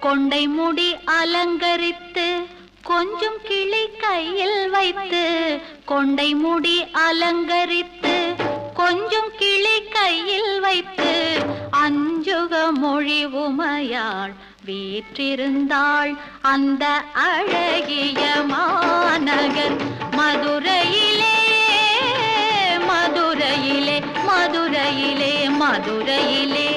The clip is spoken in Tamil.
கொண்டை முடி அலங்கரித்து கொஞ்சம் கிளி கையில் வைத்து கொண்டை முடி அலங்கரித்து கொஞ்சம் கிளி கையில் வைத்து அஞ்சுக மொழி உமையாள் வீற்றிருந்தாள் அந்த அழகிய மாநகர் மதுரையிலே மதுரையிலே மதுரையிலே மதுரையிலே